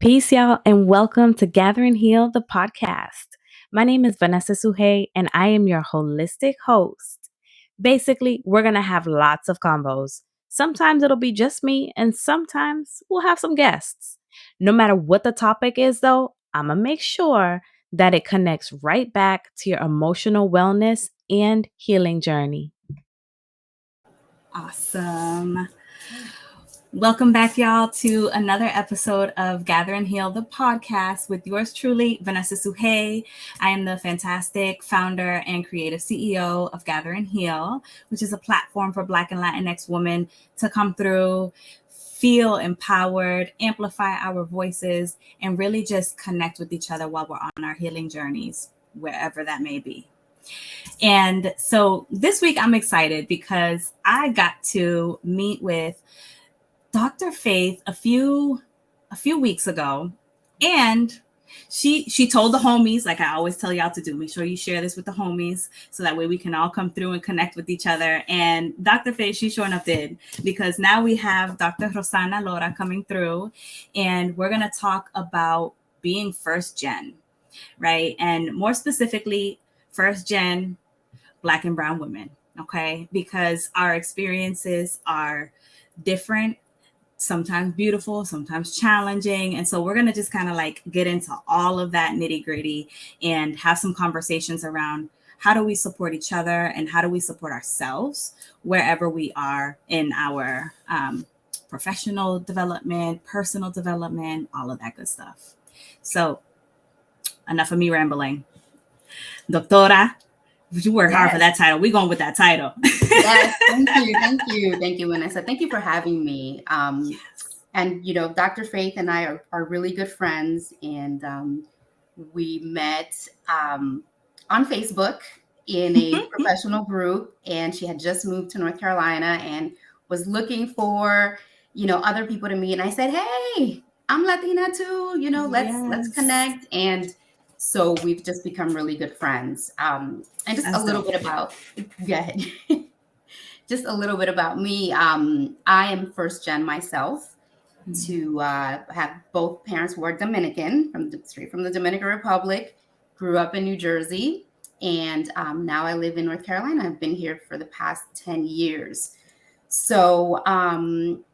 Peace, y'all, and welcome to Gather and Heal, the podcast. My name is Vanessa Suhey, and I am your holistic host. Basically, we're going to have lots of combos. Sometimes it'll be just me, and sometimes we'll have some guests. No matter what the topic is, though, I'm going to make sure that it connects right back to your emotional wellness and healing journey. Awesome. Welcome back, y'all, to another episode of Gather and Heal, the podcast with yours truly, Vanessa Suhey. I am the fantastic founder and creative CEO of Gather and Heal, which is a platform for Black and Latinx women to come through, feel empowered, amplify our voices, and really just connect with each other while we're on our healing journeys, wherever that may be. And so this week I'm excited because I got to meet with Dr. Faith a few weeks ago, and she told the homies, like I always tell y'all to do, make sure you share this with the homies so that way we can all come through and connect with each other. And Dr. Faith, she sure enough did, because now we have Dr. Rosanna Lora coming through, and we're going to talk about being first gen, right? And more specifically, first gen Black and brown women, okay? Because our experiences are different, sometimes beautiful, sometimes challenging. And so we're going to just kind of like get into all of that nitty gritty and have some conversations around how do we support each other and how do we support ourselves wherever we are in our professional development, personal development, all of that good stuff. So enough of me rambling. Doctora, you work hard for that title. We're going with that title. Yes, thank you, Vanessa. Thank you for having me. Yes. And you know, Dr. Faith and I are really good friends, and we met on Facebook in a professional group. And she had just moved to North Carolina and was looking for, you know, other people to meet. And I said, "Hey, I'm Latina too. You know, let's connect." And so we've just become really good friends. And just That's a little bit about, go ahead. Just a little bit about me. I am first gen myself to have both parents who are Dominican, straight from the Dominican Republic, grew up in New Jersey, and now I live in North Carolina. I've been here for the past 10 years. So, you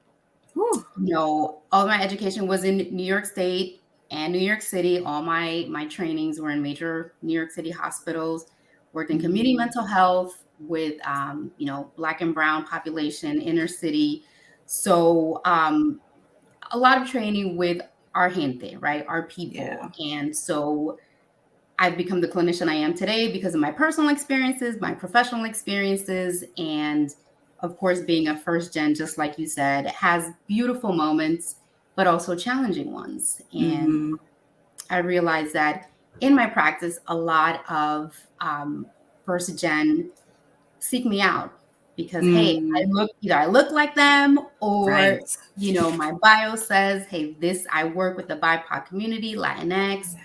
know, all my education was in New York State and New York City. All my trainings were in major New York City hospitals, worked in community mental health with, you know, Black and brown population, inner city. So a lot of training with our gente, right? Our people. Yeah. And so I've become the clinician I am today because of my personal experiences, my professional experiences, and of course, being a first gen, just like you said, has beautiful moments, but also challenging ones. And I realized that in my practice, a lot of first gen seek me out because, hey, I look like them, or, you know, my bio says, hey, I work with the BIPOC community, Latinx,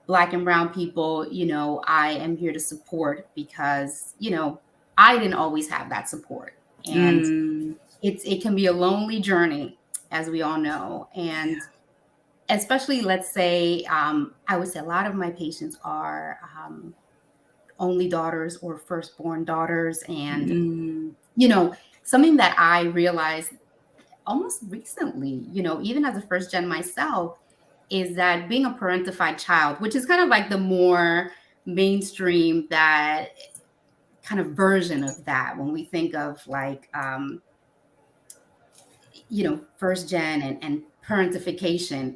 Black and brown people, you know, I am here to support because, you know, I didn't always have that support. And it can be a lonely journey, as we all know. And especially, let's say, I would say a lot of my patients are only daughters or firstborn daughters. And, you know, something that I realized almost recently, you know, even as a first gen myself, is that being a parentified child, which is kind of like the more mainstream that kind of version of that when we think of like, you know, first gen and parentification.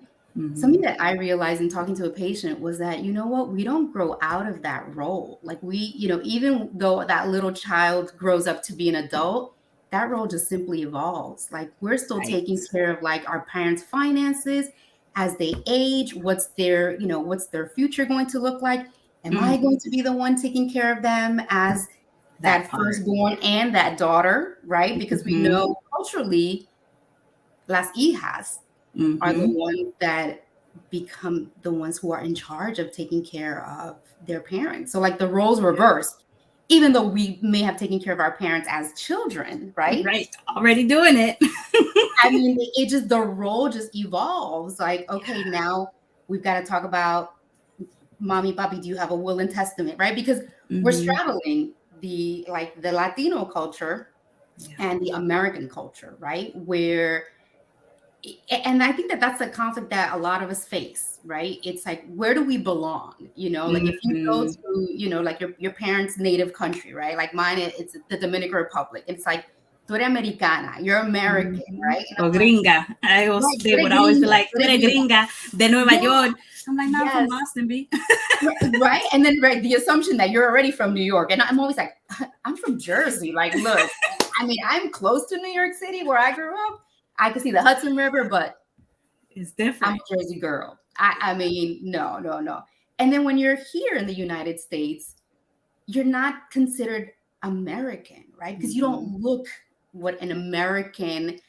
Something that I realized in talking to a patient was that, you know what, we don't grow out of that role. Like we, you know, even though that little child grows up to be an adult, that role just simply evolves. Like we're still taking care of like our parents' finances as they age. What's their future going to look like? Am I going to be the one taking care of them as that firstborn and that daughter, right? Because we know culturally, las hijas are the ones that become the ones who are in charge of taking care of their parents. So like the roles reverse, even though we may have taken care of our parents as children, right? Right. Already doing it. I mean, it just, the role just evolves. Like, okay, now we've got to talk about mommy, papi, do you have a will and testament, right? Because we're straddling the Latino culture and the American culture, right? And I think that that's a conflict that a lot of us face, right? It's like, where do we belong? Like if you go to, like your parents' native country, right? Like mine, it's the Dominican Republic. It's like, tú eres americana, you're American, right? Or gringa. They would always be like, tú eres gringa de Nueva York. I'm like, no, I'm from Boston, B. Right. And then the assumption that you're already from New York. And I'm always like, I'm from Jersey. Like, look, I mean, I'm close to New York City where I grew up. I could see the Hudson River, but it's different. I'm a Jersey girl. I mean, no. And then when you're here in the United States, you're not considered American, right? Because you don't look what an American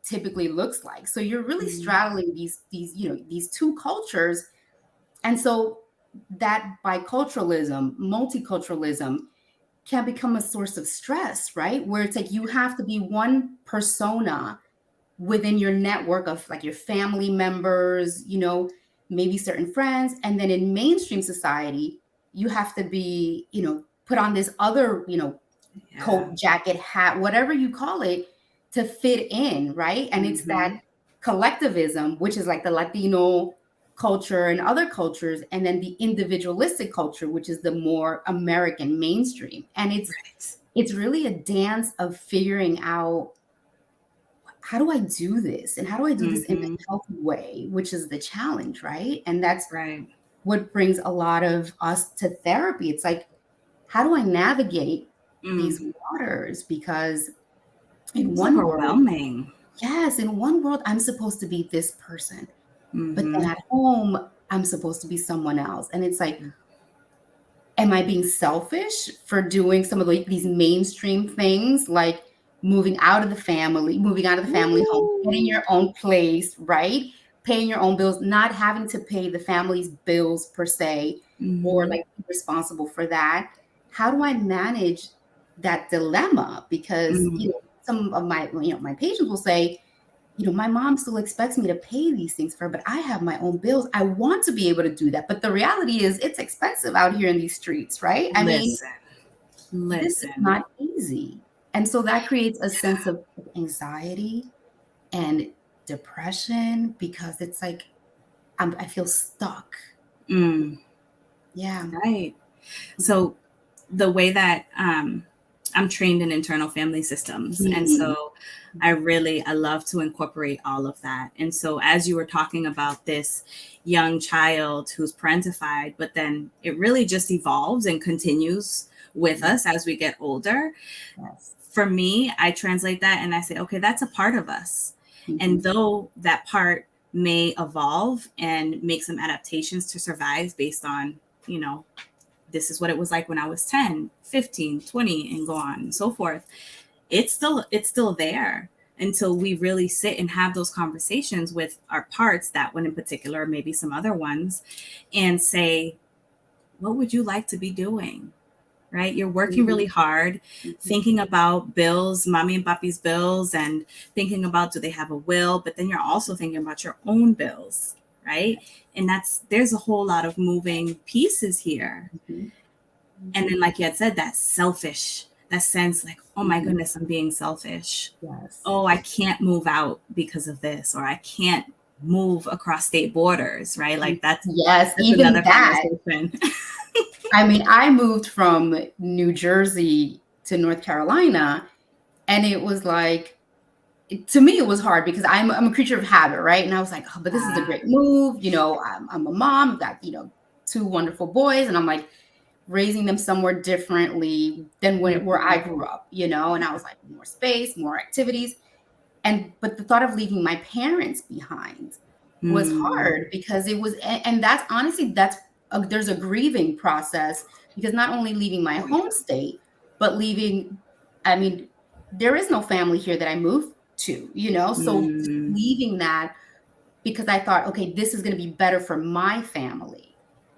typically looks like. So you're really straddling these two cultures. And so that biculturalism, multiculturalism can become a source of stress, right? Where it's like you have to be one persona within your network of like your family members, maybe certain friends. And then in mainstream society, you have to be, put on this other, coat, jacket, hat, whatever you call it, to fit in, right? And it's that collectivism, which is like the Latino culture and other cultures, and then the individualistic culture, which is the more American mainstream. And it's really a dance of figuring out, how do I do this? And how do I do this in a healthy way, which is the challenge, right? And that's what brings a lot of us to therapy. It's like, how do I navigate these waters? Because in one overwhelming. Yes, in one world, I'm supposed to be this person. But then at home, I'm supposed to be someone else. And it's like, am I being selfish for doing some of these mainstream things, like moving out of the family home, getting your own place, right? Paying your own bills, not having to pay the family's bills per se, or like be responsible for that. How do I manage that dilemma? Because some of my my patients will say, my mom still expects me to pay these things for her, but I have my own bills. I want to be able to do that. But the reality is it's expensive out here in these streets, right? I mean, this is not easy. And so that creates a sense of anxiety and depression, because it's like, I feel stuck. Yeah. Right. So the way that I'm trained in internal family systems. And so I love to incorporate all of that. And so as you were talking about this young child who's parentified, but then it really just evolves and continues with us as we get older. For me, I translate that and I say, okay, that's a part of us. And though that part may evolve and make some adaptations to survive based on, this is what it was like when I was 10, 15, 20, and go on and so forth. It's still there until we really sit and have those conversations with our parts, that one in particular, maybe some other ones, and say, what would you like to be doing? Right? You're working really hard, thinking about bills, mommy and papi's bills, and thinking about, do they have a will? But then you're also thinking about your own bills, right? And there's a whole lot of moving pieces here. And then, like you had said, that sense like, oh my goodness, I'm being selfish. Oh, I can't move out because of this, or I can't move across state borders, right? Like that's even another conversation. I mean, I moved from New Jersey to North Carolina, and it was like, to me, it was hard because I'm a creature of habit, right? And I was like, oh, but this is a great move. I'm a mom, I've got, 2 wonderful boys, and I'm like raising them somewhere differently than where I grew up, and I was like, more space, more activities. But the thought of leaving my parents behind was hard, because it was, and that's honestly, there's a grieving process, because not only leaving my home state, but leaving, I mean, there is no family here that I moved to, so leaving that, because I thought, okay, this is going to be better for my family.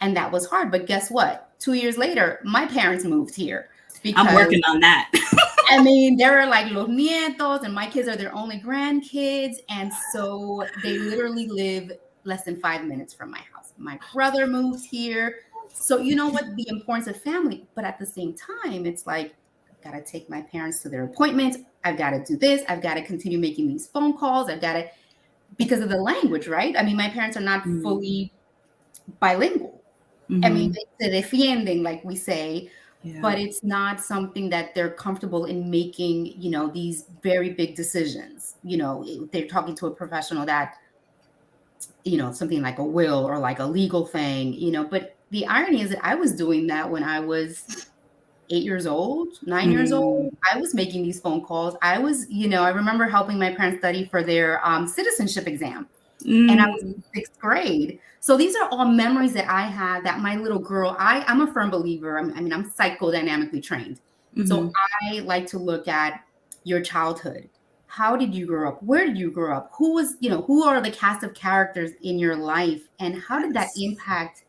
And that was hard. But guess what? 2 years later, my parents moved here. I'm working on that. I mean, there are like los nietos, and my kids are their only grandkids. And so they literally live less than 5 minutes from my house. My brother moved here. So, you know what? The importance of family. But at the same time, it's like, I've got to take my parents to their appointments. I've got to do this. I've got to continue making these phone calls. I've got to, because of the language, right? I mean, my parents are not fully bilingual. I mean, they defienden, like we say, but it's not something that they're comfortable in making, you know, these very big decisions. You know, they're talking to a professional that, you know, something like a will or like a legal thing, you know, but the irony is that I was doing that when I was 8 years old, 9 years old. I was making these phone calls. I was, you know, I remember helping my parents study for their citizenship exam. And I was in 6th grade. So these are all memories that I have that my little girl, I'm a firm believer. I mean, I'm psychodynamically trained. So I like to look at your childhood. How did you grow up? Where did you grow up? Who was, you know, who are the cast of characters in your life? And how did that impact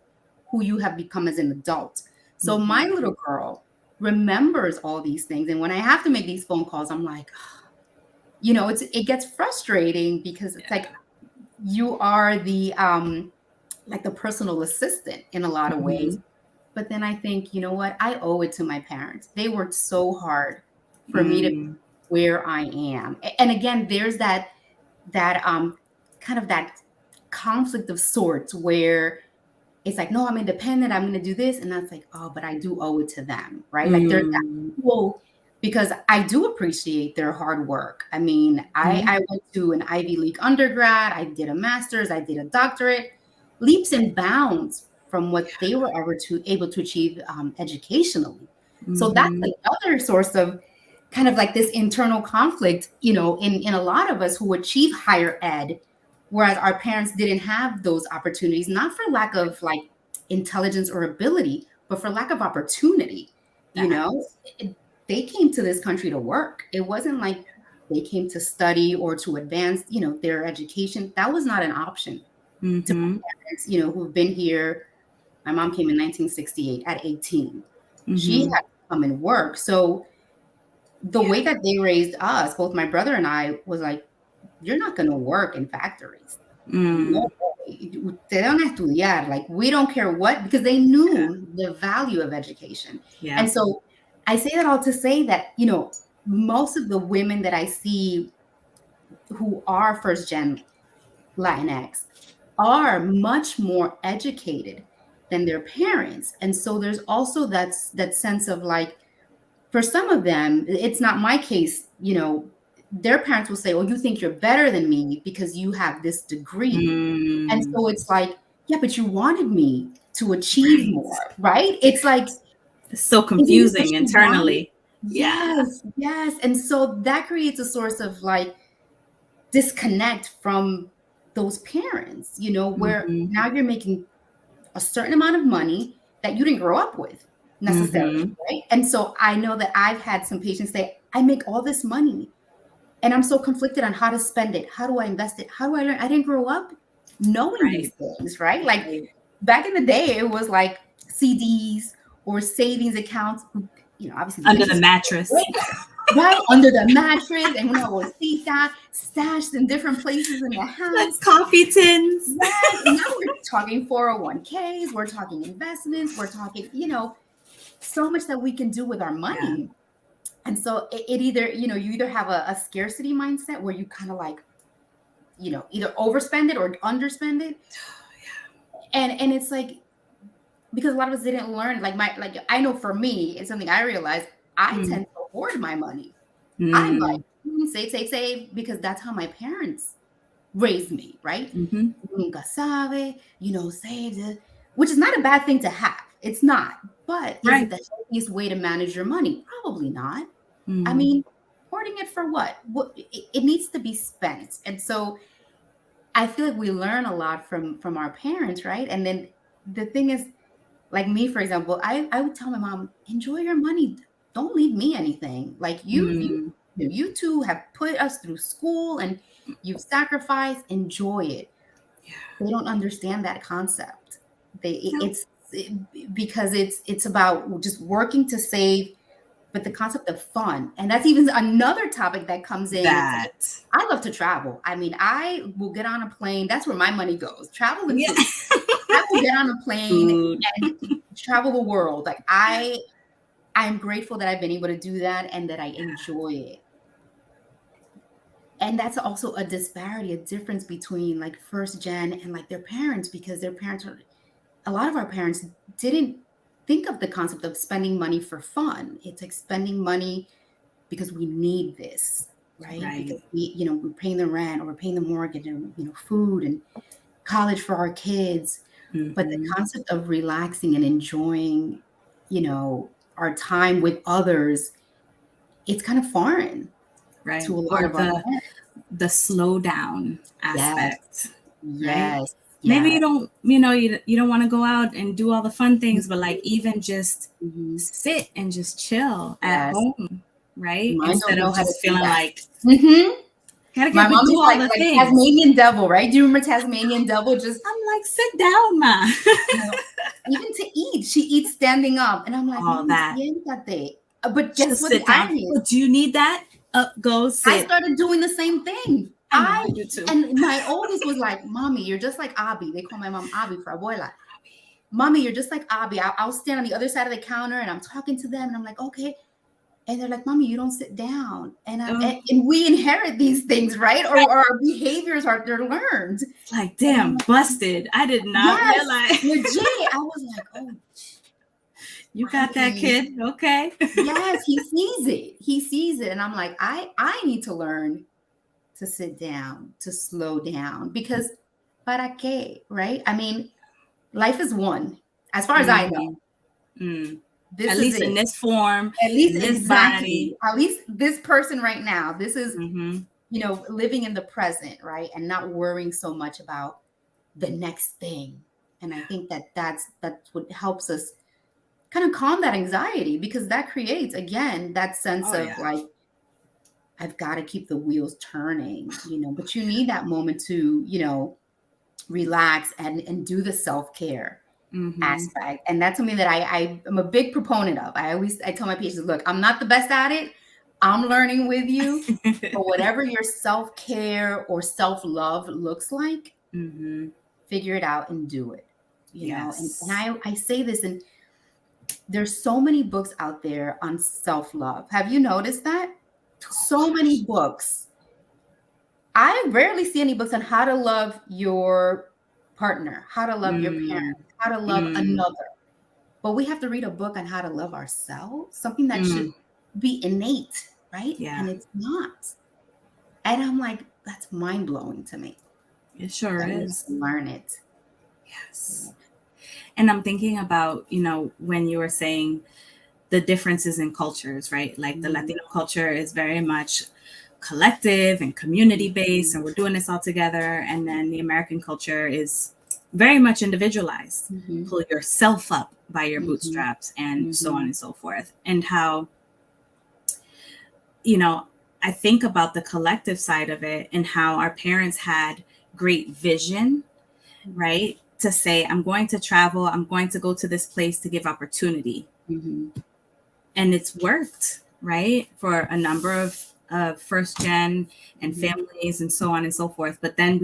who you have become as an adult? So my little girl remembers all these things. And when I have to make these phone calls, I'm like, you know, it gets frustrating because it's like, you are the like the personal assistant in a lot of ways. But then I think, you know what? I owe it to my parents. They worked so hard for me to be where I am. And again, there's that kind of that conflict of sorts where it's like, no, I'm independent. I'm going to do this. And that's like, oh, but I do owe it to them, right? Like there's that pull, because I do appreciate their hard work. I mean, I went to an Ivy League undergrad. I did a master's. I did a doctorate, leaps and bounds from what they were able to achieve educationally. So that's another source of kind of like this internal conflict, you know, in a lot of us who achieve higher ed, whereas our parents didn't have those opportunities, not for lack of like intelligence or ability, but for lack of opportunity. You know, they came to this country to work. It wasn't like they came to study or to advance, you know, their education. That was not an option to my parents, you know, who've been here. My mom came in 1968 at 18. She had to come and work. So the way that they raised us, both my brother and I, was like, you're not going to work in factories. No, they don't estudiar. Like, we don't care what, because they knew the value of education. And so I say that all to say that, you know, most of the women that I see who are first gen Latinx are much more educated than their parents. And so there's also that sense of like, for some of them, it's not my case, you know, their parents will say, oh, you think you're better than me because you have this degree. And so it's like, yeah, but you wanted me to achieve more, right? It's like, it's so confusing internally. Yes. And so that creates a source of like disconnect from those parents, you know, where now you're making a certain amount of money that you didn't grow up with necessarily, right? And so I know that I've had some patients say, I make all this money and I'm so conflicted on how to spend it. How do I invest it? How do I learn? I didn't grow up knowing these things, right? Like back in the day, it was like CDs or savings accounts, you know, obviously under the mattress. Right under the mattress, and una bolsita stashed in different places in the house. That's coffee tins. Right. And now we're talking 401ks, we're talking investments, we're talking, you know, so much that we can do with our money. Yeah. And so it either, you know, you either have a scarcity mindset where you kind of like, you know, either overspend it or underspend it. And it's like, because a lot of us didn't learn, like I know for me, it's something I realized, I tend to hoard my money. I'm like, save, because that's how my parents raised me, right? Nunca sabe, you know, save it, which is not a bad thing to have. It's not. But is it the healthiest way to manage your money? Probably not. I mean, hoarding it for what? It needs to be spent. And so I feel like we learn a lot from our parents, right? And then the thing is, like me, for example, I would tell my mom, enjoy your money. Don't leave me anything. Like you two have put us through school and you've sacrificed. Enjoy it. They don't understand that concept. Because it's about just working to save but the concept of fun, and that's even another topic that comes in. That I love to travel. I mean, I will get on a plane. That's where my money goes. Travel and food. I will get on a plane and travel the world. Like I'm grateful that I've been able to do that and that I enjoy it. And that's also a disparity, a difference between like first gen and like their parents, because their parents are, a lot of our parents didn't think of the concept of spending money for fun. It's like spending money because we need this, right? Because we're paying the rent or we're paying the mortgage and, food and college for our kids. But the concept of relaxing and enjoying, our time with others, it's kind of foreign to a lot of our parents. The slow down aspect. Yes. Right? Maybe you don't, you don't want to go out and do all the fun things, but like even just sit and just chill at home, right? Mine Instead of just feeling like gotta my mom is do all the things. Tasmanian devil, right? Do you remember Tasmanian devil? I'm like, sit down, ma. Even to eat, she eats standing up, and I'm like, all that. But guess what? The irony is, do you need that? Go sit. I started doing the same thing. I do too. And my oldest was like, "Mommy, you're just like Abby." They call my mom Abby for abuela. Mommy, you're just like Abby. I'll stand on the other side of the counter and I'm talking to them, and I'm like, okay. And they're like, "Mommy, you don't sit down." And and we inherit these things, right? Or our behaviors they're learned. Like, damn, busted. I did not realize. Legit. I was like, oh. You got that, kid. Okay. Yes, he sees it. And I'm like, I need to learn to sit down, to slow down, because para qué, right? I mean, life is one, as far as I know. At least in this form, at least in this body. At least this person right now. This is, living in the present, right? And not worrying so much about the next thing. And I think that's what helps us kind of calm that anxiety, because that creates, again, that sense of like, I've got to keep the wheels turning, but you need that moment to, relax and do the self-care aspect. And that's something that I'm a big proponent of. I tell my patients, look, I'm not the best at it. I'm learning with you. But whatever your self-care or self-love looks like, figure it out and do it. You know, and I say this, and there's so many books out there on self-love. Have you noticed that? So many books. I rarely see any books on how to love your partner, how to love your parents, how to love another. But we have to read a book on how to love ourselves, something that should be innate, right? Yeah. And it's not. And I'm like, that's mind-blowing to me. It sure is. Learn it. Yes. And I'm thinking about, when you were saying the differences in cultures, right? Like the Latino culture is very much collective and community based, and we're doing this all together. And then the American culture is very much individualized. Pull yourself up by your bootstraps and so on and so forth. And how, I think about the collective side of it and how our parents had great vision, right? To say, I'm going to travel, I'm going to go to this place to give opportunity. And it's worked, right? For a number of first gen and families and so on and so forth. But then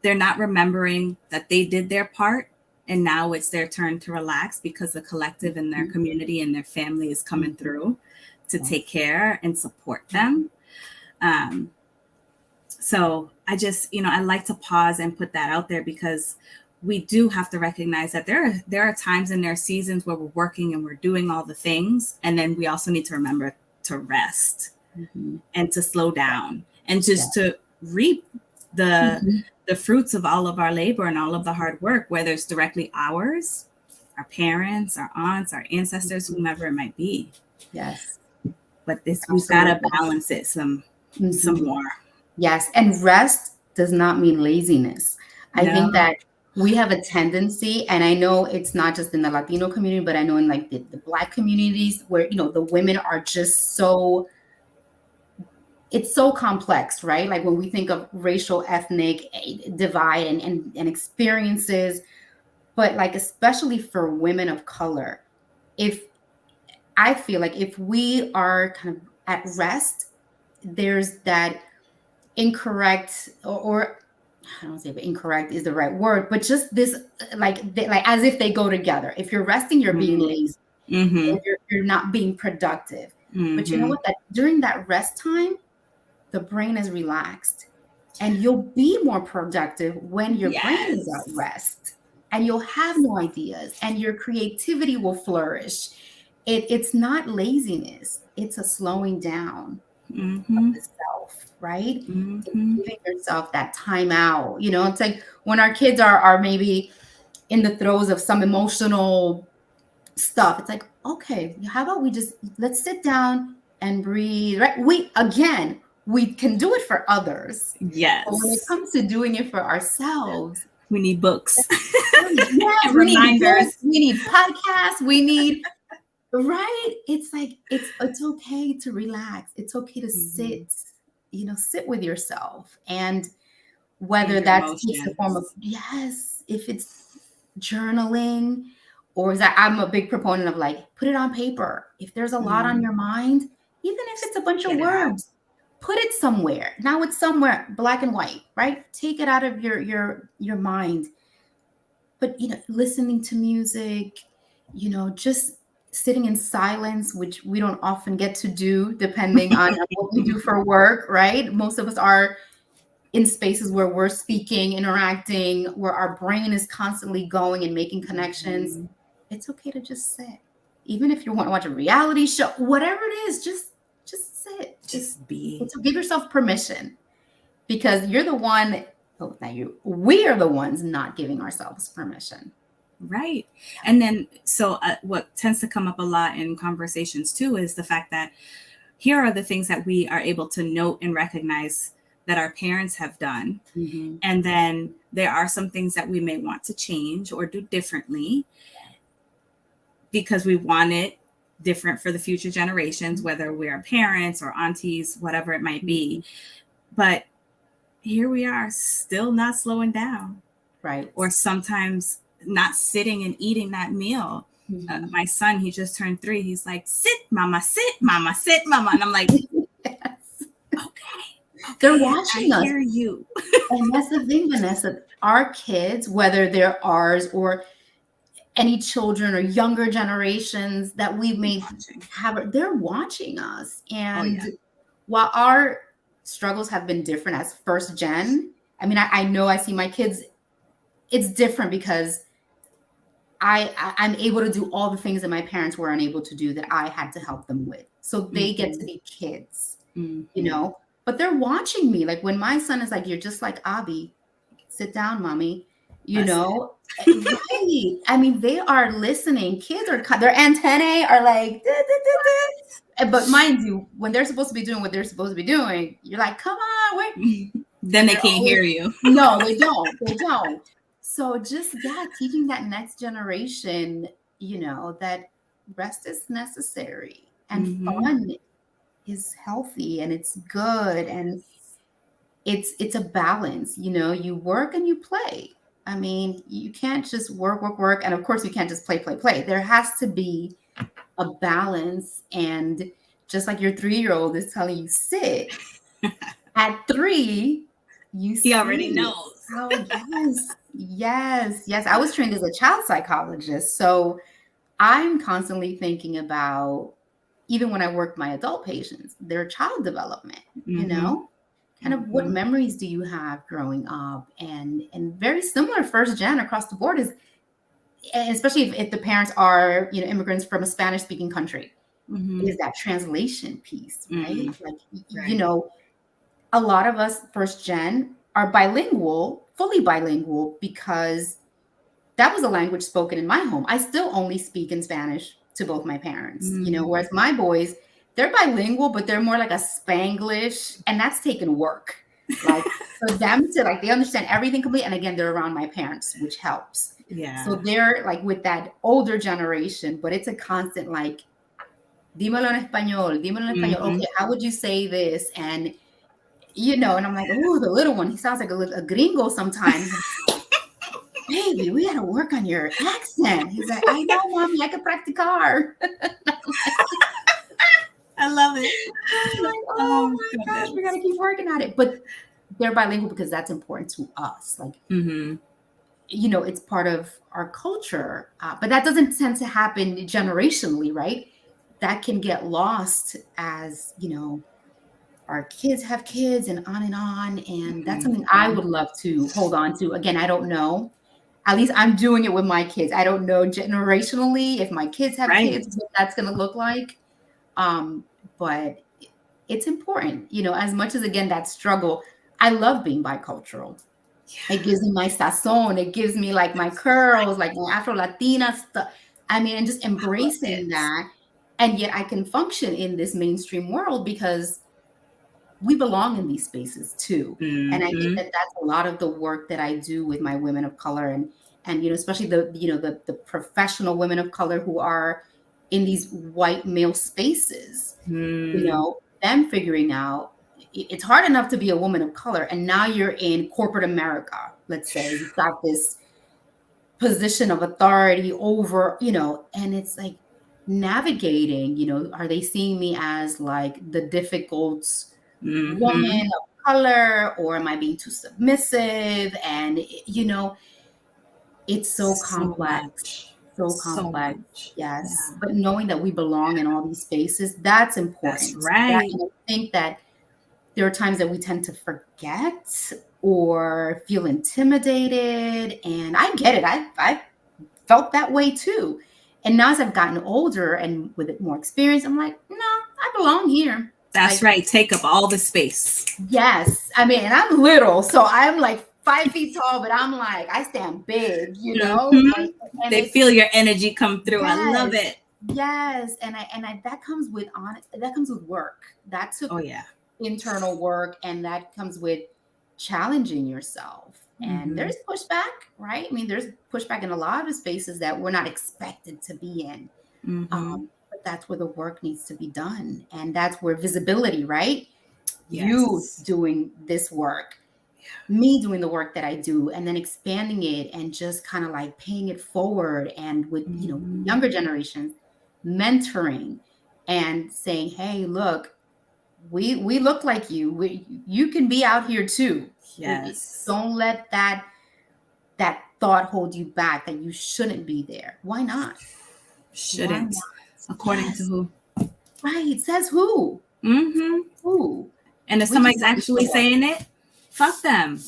they're not remembering that they did their part. And now it's their turn to relax because the collective and their community and their family is coming through to take care and support them. So I just, I like to pause and put that out there, because we do have to recognize that there are times and there are seasons where we're working and we're doing all the things. And then we also need to remember to rest and to slow down and just to reap the fruits of all of our labor and all of the hard work, whether it's directly ours, our parents, our aunts, our ancestors, whomever it might be. Yes. But we've got to balance it some more. Yes. And rest does not mean laziness. I think that we have a tendency, and I know it's not just in the Latino community, but I know in like the Black communities where, the women are just it's so complex, right? Like when we think of racial, ethnic divide and experiences, but like, especially for women of color, if I feel like if we are kind of at rest, there's that incorrect or I don't say if incorrect is the right word, but just this like as if they go together. If you're resting, you're being lazy. Or you're not being productive. But you know what? That during that rest time, the brain is relaxed, and you'll be more productive when your brain is at rest, and you'll have more ideas, and your creativity will flourish. It's not laziness; it's a slowing down of the self, right? It's giving yourself that time out. You know, it's like when our kids are maybe in the throes of some emotional stuff. It's like, okay, how about let's sit down and breathe, right? We can do it for others. Yes. But when it comes to doing it for ourselves, we need books. Yes, we need books, we need podcasts, we need, right? It's like, it's okay to relax. It's okay to sit, sit with yourself. And whether that takes the form of, if it's journaling, or is that I'm a big proponent of like, put it on paper. If there's a lot on your mind, even if it's a bunch of words, put it somewhere. Now it's somewhere black and white, right? Take it out of your mind. But listening to music, just sitting in silence, which we don't often get to do depending on what we do for work, right? Most of us are in spaces where we're speaking, interacting, where our brain is constantly going and making connections. It's okay to just sit. Even if you want to watch a reality show, whatever it is, just sit. Just be. So give yourself permission, because you're the one, we are the ones not giving ourselves permission. Right. And then, so what tends to come up a lot in conversations too is the fact that here are the things that we are able to note and recognize that our parents have done. And then there are some things that we may want to change or do differently because we want it different for the future generations, whether we're parents or aunties, whatever it might be. But here we are, still not slowing down. Right. Or sometimes not sitting and eating that meal. My son, he just turned 3. He's like, sit, mama, sit, mama, sit, mama. And I'm like, okay. They're watching us. I hear you. And that's the thing, Vanessa. Our kids, whether they're ours or any children or younger generations that we may have, they're watching us. And while our struggles have been different as first gen, I mean, I know I see my kids, it's different because I'm able to do all the things that my parents were unable to do that I had to help them with. So they get to be kids, but they're watching me. Like when my son is like, you're just like Abby, sit down, mommy, right. I mean, they are listening. Kids their antennae are like, da, da, da, da. But mind you, when they're supposed to be doing what they're supposed to be doing, you're like, come on, wait. Then they can't hear you. No, they don't. So just, teaching that next generation, that rest is necessary and fun is healthy and it's good. And it's a balance, you work and you play. I mean, you can't just work. And of course you can't just play. There has to be a balance. And just like your 3-year-old is telling you sit, at 3, he already knows. Oh, yes. I was trained as a child psychologist. So I'm constantly thinking about, even when I work my adult patients, their child development, kind of what memories do you have growing up? And very similar first gen across the board is, especially if the parents are, immigrants from a Spanish speaking country, is that translation piece, right? Like, a lot of us first gen are fully bilingual, because that was a language spoken in my home. I still only speak in Spanish to both my parents, whereas my boys, they're bilingual, but they're more like a Spanglish, and that's taken work. Like for them to they understand everything completely. And again, they're around my parents, which helps. Yeah. So they're like with that older generation, but it's a constant like, dímelo en español. Okay, how would you say this? And and I'm like, oh, the little one, he sounds like a gringo sometimes. Baby, we got to work on your accent. He's like, I know, mommy, I can practicar. I love it. Like, oh my gosh, we got to keep working at it. But they're bilingual because that's important to us. Like, it's part of our culture. But that doesn't tend to happen generationally, right? That can get lost as, our kids have kids and on. And that's something I would love to hold on to. Again, I don't know. At least I'm doing it with my kids. I don't know generationally if my kids have kids, what that's going to look like. But it's important, as much as, again, that struggle. I love being bicultural. Yeah. It gives me my sazon. It gives me like my curls, like my Afro Latina stuff. I mean, and just embracing that. And yet I can function in this mainstream world because we belong in these spaces too. And I think that that's a lot of the work that I do with my women of color and especially the professional women of color who are in these white male spaces, them figuring out it's hard enough to be a woman of color. And now you're in corporate America. Let's say you've got this position of authority over, and it's like navigating, are they seeing me as like the difficult woman of color, or am I being too submissive? And, it's so complex. So complex. Yes. Yeah. But knowing that we belong in all these spaces, that's important. That's right. I think that there are times that we tend to forget or feel intimidated. And I get it. I felt that way too. And now as I've gotten older and with more experience, I'm like, no, I belong here. That's right. Take up all the space. Yes. I mean, and I'm little, so I'm like 5 feet tall, but I'm like, I stand big, Like, they feel your energy come through. Yes, I love it. Yes. And I that comes with work. That took internal work, and that comes with challenging yourself. And there's pushback, right? I mean, there's pushback in a lot of spaces that we're not expected to be in. But that's where the work needs to be done. And that's where visibility, right? Yes. You doing this work, me doing the work that I do, and then expanding it and just kind of like paying it forward. And with, younger generations, mentoring and saying, hey, look, we look like you. You can be out here too. Yes. Don't let that thought hold you back that you shouldn't be there. Why not? Shouldn't. Why not? According to who? Right. It says who. Who. And if somebody's actually saying it, fuck them.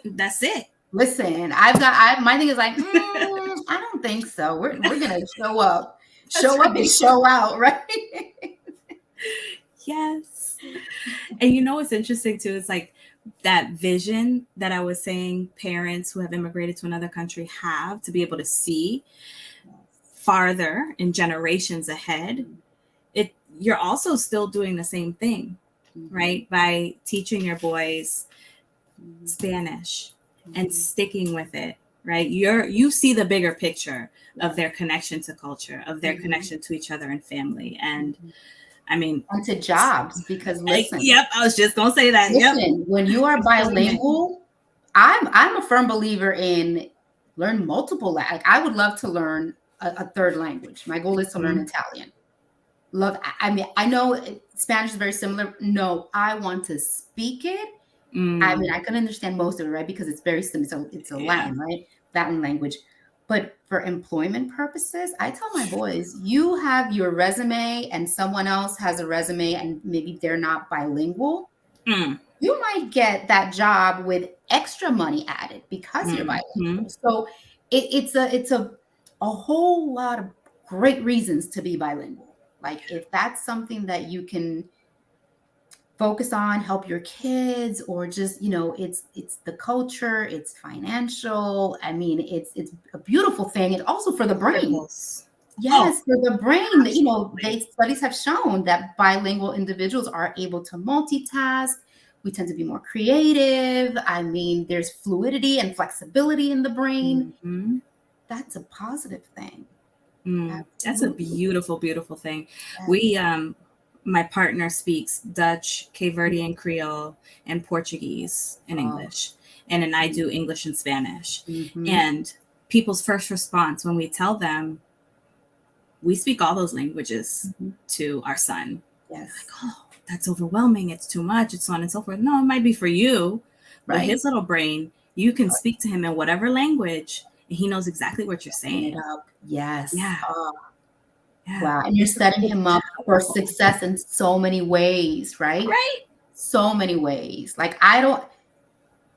That's it. Listen, my thing is like, I don't think so. We're gonna show up. Show up and show out, right? Yes. And what's interesting too is like that vision that I was saying parents who have immigrated to another country have to be able to see farther in generations ahead. You're also still doing the same thing, right? By teaching your boys Spanish and sticking with it, right? You see the bigger picture of their connection to culture, of their connection to each other and family. And I mean, and to jobs, because listen. I was just gonna say that. Listen, when you are bilingual, I'm a firm believer in learn multiple. Like I would love to learn a third language. My goal is to learn Italian. I mean, I know Spanish is very similar. No, I want to speak it. I mean, I can understand most of it, right? Because it's very similar. It's a Latin, right? Latin language. But for employment purposes, I tell my boys, you have your resume and someone else has a resume and maybe they're not bilingual. You might get that job with extra money added because you're bilingual. So it's a whole lot of great reasons to be bilingual. Like if that's something that you can focus on, help your kids, or just, it's the culture, it's financial. I mean, it's a beautiful thing. And also for the brain. Yes, for the brain, studies have shown that bilingual individuals are able to multitask. We tend to be more creative. I mean, there's fluidity and flexibility in the brain. That's a positive thing. That's a beautiful, beautiful thing. We, my partner speaks Dutch, Cape Verdean Creole, and Portuguese and English. And then I do English and Spanish. And people's first response when we tell them, we speak all those languages to our son. Yes. Like, oh, that's overwhelming. It's too much. It's so on and so forth. No, it might be for you, but his little brain, you can speak to him in whatever language, and he knows exactly what you're saying. It up. Yes. Yeah. Yeah. Wow. And you're setting him up for success in so many ways, right? Right. So many ways. Like,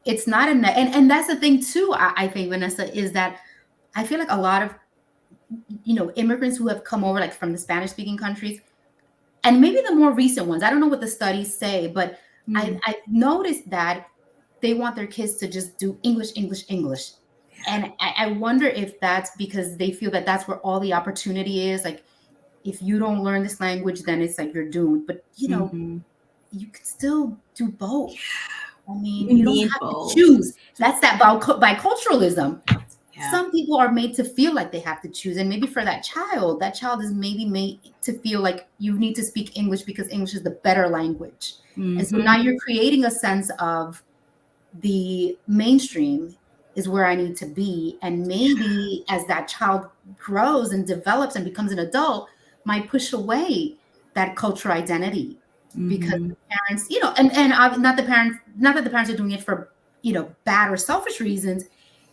it's not and that's the thing too, I think, Vanessa, is that I feel like a lot of, immigrants who have come over, like from the Spanish speaking countries, and maybe the more recent ones, I don't know what the studies say, but I've noticed that they want their kids to just do English. And I wonder if that's because they feel that that's where all the opportunity is. Like, if you don't learn this language, then it's like you're doomed. But, you can still do both. I mean, you don't have to choose. That's that biculturalism. Yeah. Some people are made to feel like they have to choose. And maybe for that child is maybe made to feel like you need to speak English because English is the better language. And so now you're creating a sense of the mainstream is where I need to be. And maybe as that child grows and develops and becomes an adult, might push away that cultural identity because the parents, and not that the parents are doing it for, bad or selfish reasons.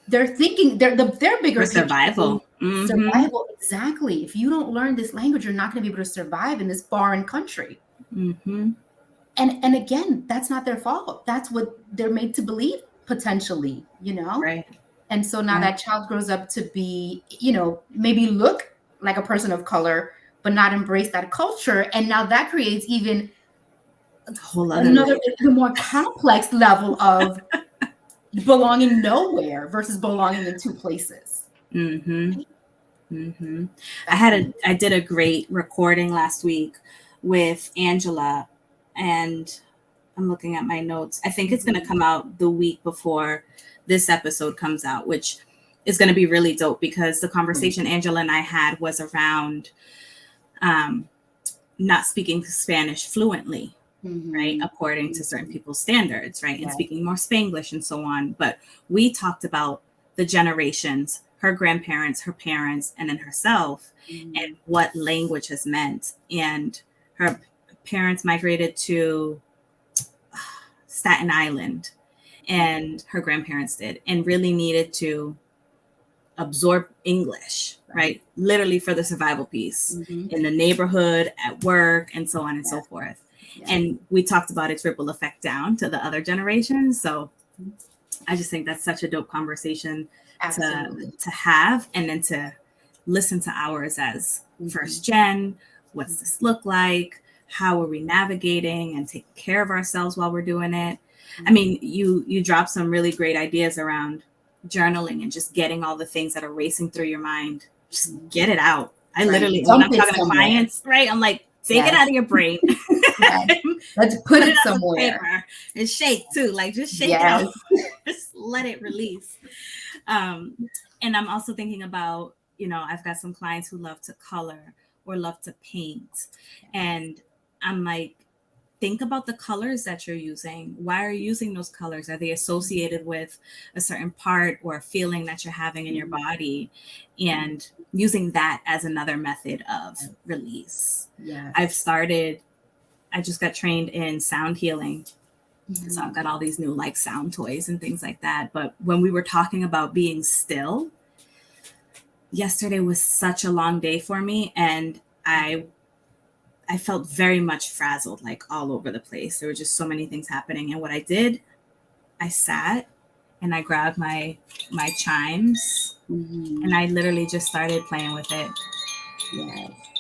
They're thinking their bigger for survival. Survival, exactly. If you don't learn this language, you're not going to be able to survive in this foreign country. And again, that's not their fault. That's what they're made to believe, potentially, Right. And so now that child grows up to be, maybe look like a person of color, but not embrace that culture. And now that creates even another more complex level of belonging nowhere versus belonging in two places. I did a great recording last week with Angela, and I'm looking at my notes. I think it's going to come out the week before this episode comes out, which is going to be really dope because the conversation Angela and I had was around not speaking Spanish fluently, right? According to certain people's standards, right? And speaking more Spanglish and so on. But we talked about the generations, her grandparents, her parents, and then herself, and what language has meant. And her parents migrated to Staten Island, and her grandparents did, and really needed to absorb English, right? Literally for the survival piece in the neighborhood, at work, and so on and so forth. And we talked about its ripple effect down to the other generations. So I just think that's such a dope conversation to have, and then to listen to ours as first gen. What's this look like? How are we navigating and taking care of ourselves while we're doing it? I mean, you dropped some really great ideas around journaling and just getting all the things that are racing through your mind. Just get it out. I literally, when I'm talking to clients, right, I'm like, take it out of your brain. Let's put it somewhere. And shake too. Like, just shake it out. Just let it release. And I'm also thinking about, I've got some clients who love to color or love to paint. And I'm like, think about the colors that you're using. Why are you using those colors? Are they associated with a certain part or a feeling that you're having in your body? And using that as another method of release. I just got trained in sound healing. So I've got all these new sound toys and things like that. But when we were talking about being still, yesterday was such a long day for me. And I felt very much frazzled, all over the place. There were just so many things happening. And what I did, I sat and I grabbed my chimes and I literally just started playing with it.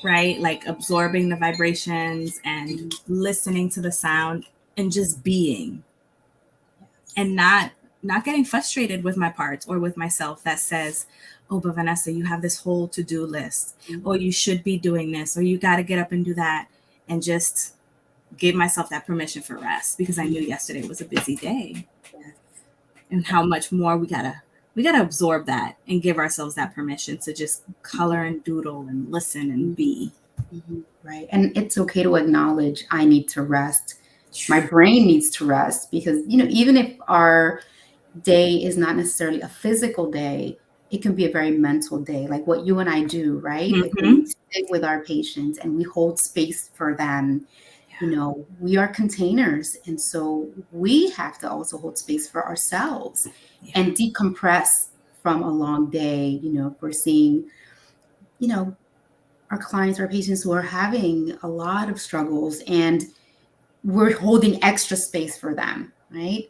Right? Absorbing the vibrations and listening to the sound and just being, and not getting frustrated with my parts or with myself that says, oh, but Vanessa, you have this whole to-do list, or you should be doing this, or you got to get up and do that, and just give myself that permission for rest, because I knew yesterday was a busy day. And how much more we gotta absorb that and give ourselves that permission to just color and doodle and listen and be. Right. And it's okay to acknowledge I need to rest. My brain needs to rest, because, even if our day is not necessarily a physical day, it can be a very mental day, like what you and I do, right? Like when Mm-hmm. we sit with our patients and we hold space for them, we are containers. And so we have to also hold space for ourselves and decompress from a long day. If we're seeing, our clients, our patients who are having a lot of struggles and we're holding extra space for them, right?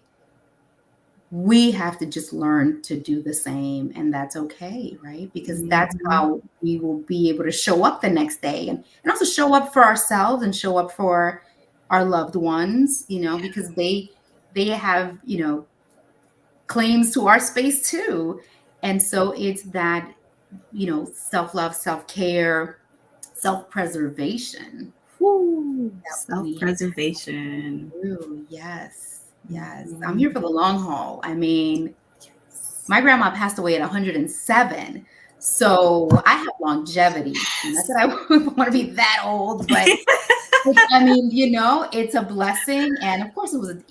We have to just learn to do the same, and that's okay, right? Because that's how we will be able to show up the next day and also show up for ourselves and show up for our loved ones, because they have, claims to our space too. And so it's that, self-love, self-care, self-preservation. Self-preservation. Yes. I'm here for the long haul. I mean, my grandma passed away at 107. So I have longevity. Not that I want to be that old, but I mean, it's a blessing. And of course, it was a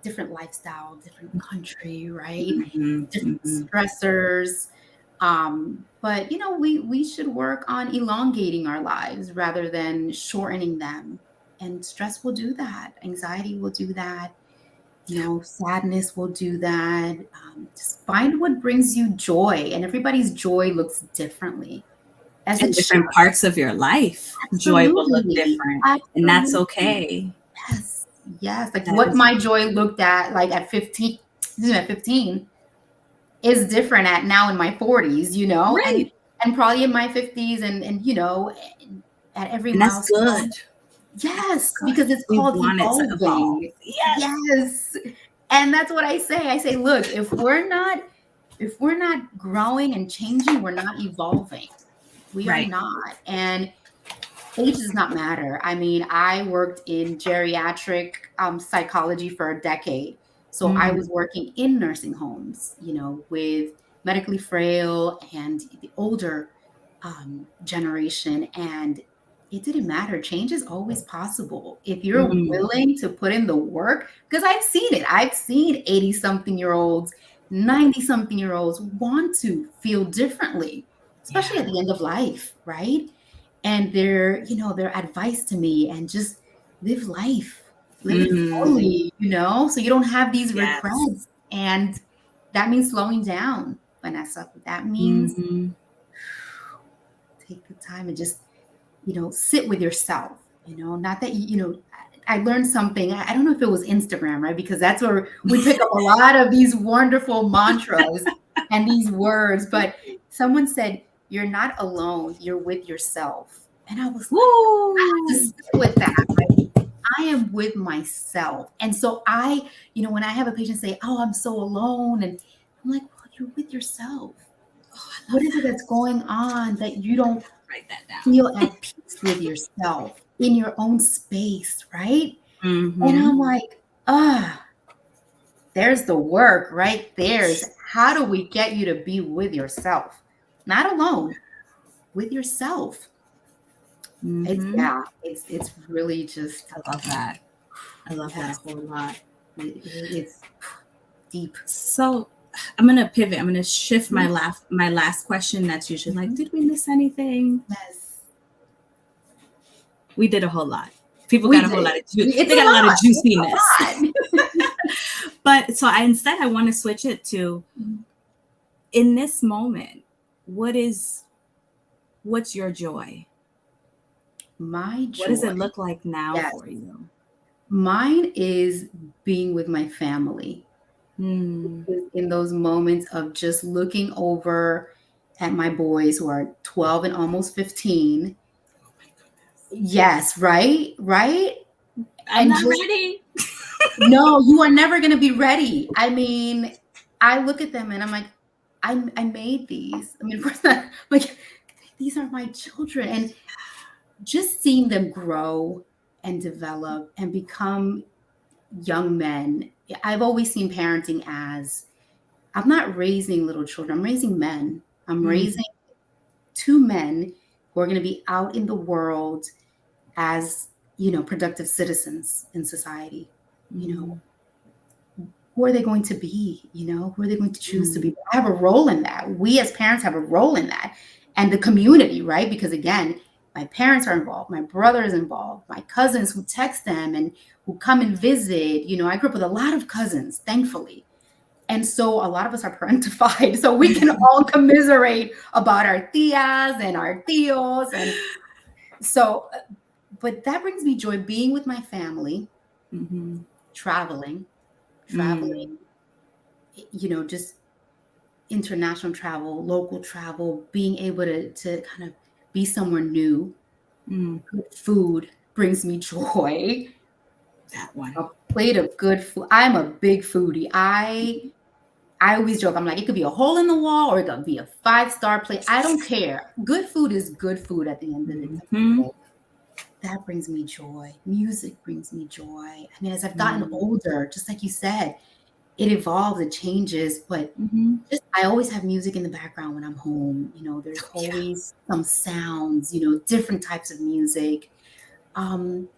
different lifestyle, different country, right? Different stressors. But we should work on elongating our lives rather than shortening them. And stress will do that. Anxiety will do that. Sadness will do that. Just find what brings you joy, and everybody's joy looks differently. As In it should. different parts of your life, joy will look different, and that's okay. Yes. Like what my joy looked at like at 15, is different at now in my 40s, Right. and probably in my 50s and at every And that's milestone. good. Yes, Good. because it's We called want it to evolve. evolving. Yes. And that's what I say. I say, look, if we're not growing and changing, we're not evolving. We are Right. not. And age does not matter. I mean, I worked in geriatric psychology for a decade. So I was working in nursing homes, with medically frail and the older generation. And it didn't matter. Change is always possible if you're willing to put in the work. Because I've seen it. I've seen 80-something-year-olds, 90-something-year-olds want to feel differently, especially at the end of life, right? And their advice to me, and just live live it fully, so you don't have these Yes. regrets. And that means slowing down, Vanessa. That means take the time and just sit with yourself. Not that I learned something. I don't know if it was Instagram, right? Because that's where we pick up a lot of these wonderful mantras and these words. But someone said, "You're not alone. You're with yourself." And I was like, I had to sit with that. Right? I am with myself. And so when I have a patient say, "Oh, I'm so alone," and I'm like, "Well, you're with yourself. What is it that's going on that you don't Write that down. feel at peace with yourself in your own space," right? And I'm like, there's the work right there. Is how do we get you to be with yourself? Not alone, with yourself. It's really just. I love that. I love that a whole lot. It's deep. So I'm gonna pivot. I'm gonna shift my last question. That's usually like, did we miss anything? Yes. We did a whole lot. People got a whole lot of juice. They got a lot of juiciness. But so I want to switch it to, in this moment, what's your joy? My joy. What does it look like now for you? Mine is being with my family. In those moments of just looking over at my boys who are 12 and almost 15. Oh my goodness. Yes, right? I'm not ready. No, you are never going to be ready. I mean, I look at them and I'm like, I made these. I mean, of course not. Like, these are my children. And just seeing them grow and develop and become young men. I've always seen parenting as, I'm not raising little children, I'm raising men. I'm raising 2 men who are going to be out in the world as, productive citizens in society. who are they going to be? Who are they going to choose to be? I have a role in that. We as parents have a role in that, and the community, right? Because again, my parents are involved, my brother is involved, my cousins who text them and who come and visit. I grew up with a lot of cousins, thankfully. And so a lot of us are parentified, so we can all commiserate about our tias and our tios. And so, but that brings me joy, being with my family, traveling, just international travel, local travel, being able to kind of be somewhere new. Good food brings me joy. That one. A plate of good food. I'm a big foodie. I always joke, I'm like, it could be a hole in the wall or it could be a 5-star plate. I don't care. Good food is good food at the end of the day. That brings me joy. Music brings me joy. I mean, as I've gotten older, just like you said, it evolves, it changes, but I always have music in the background when I'm home. There's always some sounds, different types of music. Being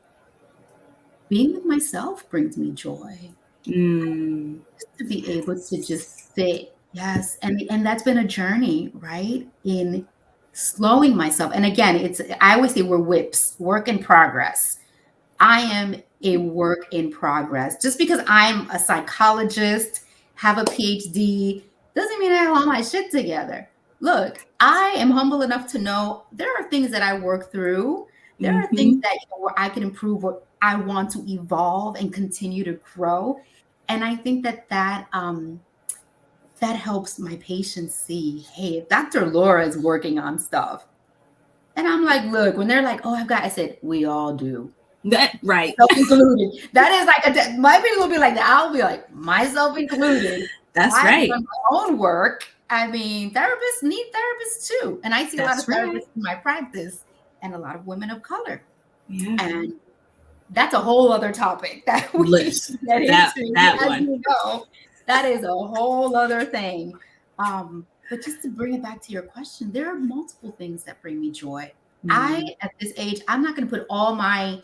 with myself brings me joy. Just to be able to just sit. Yes. And that's been a journey, right? In slowing myself. And again, I always say we're whips, work in progress. I am a work in progress. Just because I'm a psychologist, have a PhD, doesn't mean I have all my shit together. Look, I am humble enough to know there are things that I work through. There are things that where I can improve, where I want to evolve and continue to grow. And I think that helps my patients see, hey, if Dr. Lora is working on stuff. And I'm like, look, when they're like, oh, I said, we all do. That right. Myself included. That is like my opinion will be like that. I'll be like, myself included. That's I've right. done my own work. I mean, therapists need therapists too. And I see a lot of therapists in my practice and a lot of women of color. Yeah. And that's a whole other topic that we get into. That one. You know, that is a whole other thing. But just to bring it back to your question, there are multiple things that bring me joy. At this age, I'm not going to put all my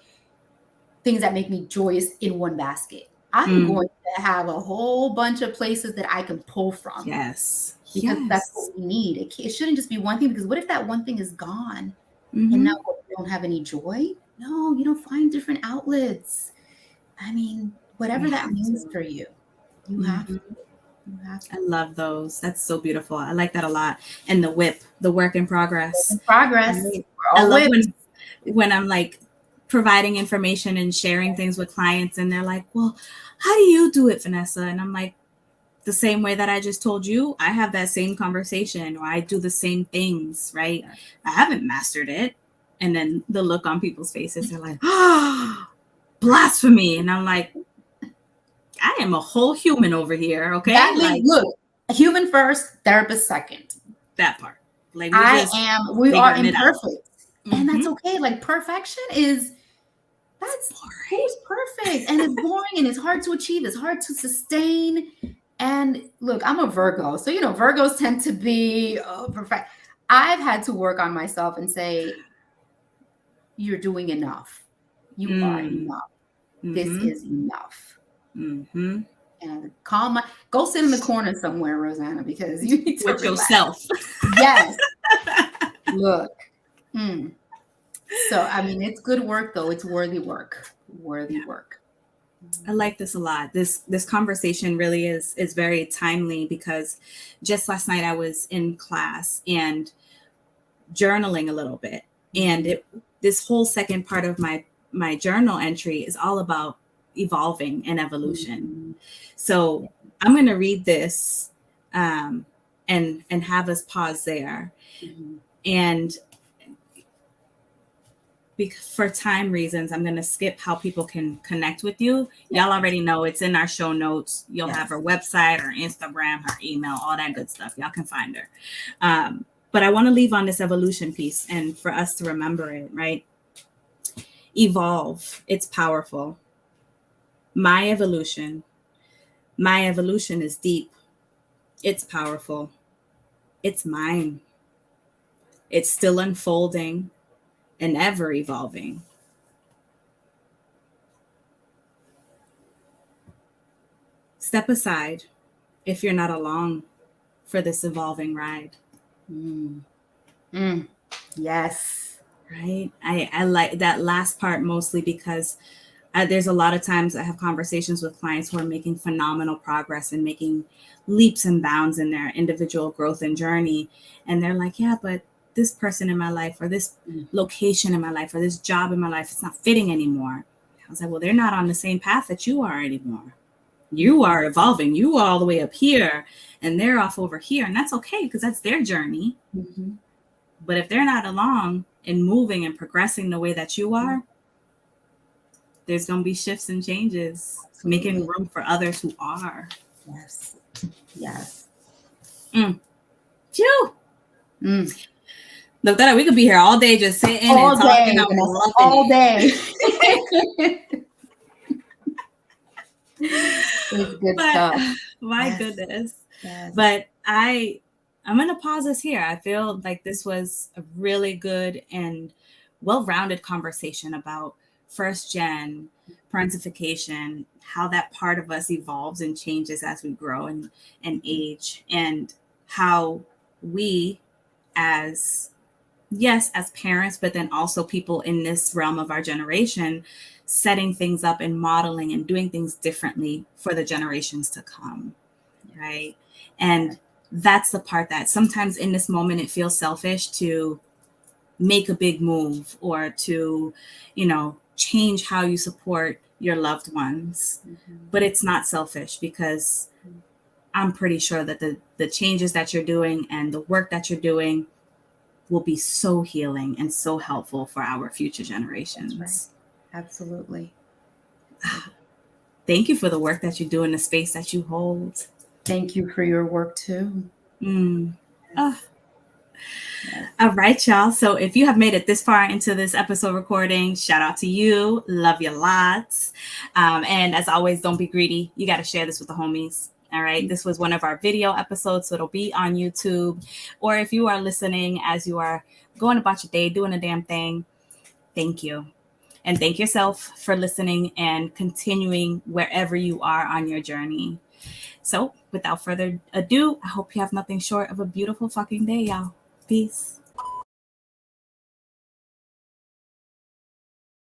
things that make me joyous in one basket. I'm going to have a whole bunch of places that I can pull from. Yes. Because that's what we need. It shouldn't just be one thing, because what if that one thing is gone and now we don't have any joy? No, find different outlets. I mean, whatever that means for you, you have to. I love those. That's so beautiful. I like that a lot. And the whip, the work in progress. I love when I'm like providing information and sharing things with clients and they're like, well, how do you do it, Vanessa? And I'm like, the same way that I just told you, I have that same conversation, or I do the same things, right? I haven't mastered it. And then the look on people's faces, they're like, oh, blasphemy. And I'm like, I am a whole human over here, okay? Look, human first, therapist second. That part. Like we are imperfect. And that's okay. Like perfection that's who's perfect. And it's boring and it's hard to achieve. It's hard to sustain. And look, I'm a Virgo. So, Virgos tend to be perfect. I've had to work on myself and say, you're doing enough. You are enough. This is enough. And go sit in the corner somewhere, Rosanna, because you need to with yourself. Yes. Look. So, I mean, it's good work, though. It's worthy work. Worthy work. I like this a lot. This conversation really is very timely, because just last night I was in class and journaling a little bit. And this whole second part of my journal entry is all about evolving and evolution. So I'm going to read this and have us pause there. And for time reasons, I'm going to skip how people can connect with you. Y'all already know it's in our show notes. You'll have her website, her Instagram, her email, all that good stuff. Y'all can find her. But I want to leave on this evolution piece and for us to remember it, right? Evolve. It's powerful. My evolution is deep. It's powerful. It's mine. It's still unfolding and ever evolving. step aside if you're not along for this evolving ride. Yes. Right. I like that last part mostly because there's a lot of times I have conversations with clients who are making phenomenal progress and making leaps and bounds in their individual growth and journey. And they're like, yeah, but this person in my life or this location in my life or this job in my life, it's not fitting anymore. I was like, well, they're not on the same path that you are anymore. You are evolving. You are all the way up here and they're off over here. And that's okay because that's their journey. Mm-hmm. But if they're not along and moving and progressing the way that you are, there's going to be shifts and changes, making room for others who are. Yes. Yes. Phew. Look, that we could be here all day just sitting all and talking day, about all day. It's good stuff. My goodness. Yes. But I'm going to pause this here. I feel like this was a really good and well-rounded conversation about first gen parentification, how that part of us evolves and changes as we grow and age, and how we as parents, but then also people in this realm of our generation, setting things up and modeling and doing things differently for the generations to come, right? And that's the part that sometimes in this moment it feels selfish to make a big move or to, change how you support your loved ones. But it's not selfish because I'm pretty sure that the changes that you're doing and the work that you're doing will be so healing and so helpful for our future generations. That's right. Absolutely. Thank you for the work that you do in the space that you hold. Thank you for your work too. Yes. All right, y'all. So if you have made it this far into this episode recording, shout out to you. Love you lots. And as always, don't be greedy. You got to share this with the homies. All right. This was one of our video episodes, so it'll be on YouTube. Or if you are listening as you are going about your day, doing a damn thing, thank you. And thank yourself for listening and continuing wherever you are on your journey. So without further ado, I hope you have nothing short of a beautiful fucking day, y'all. Peace.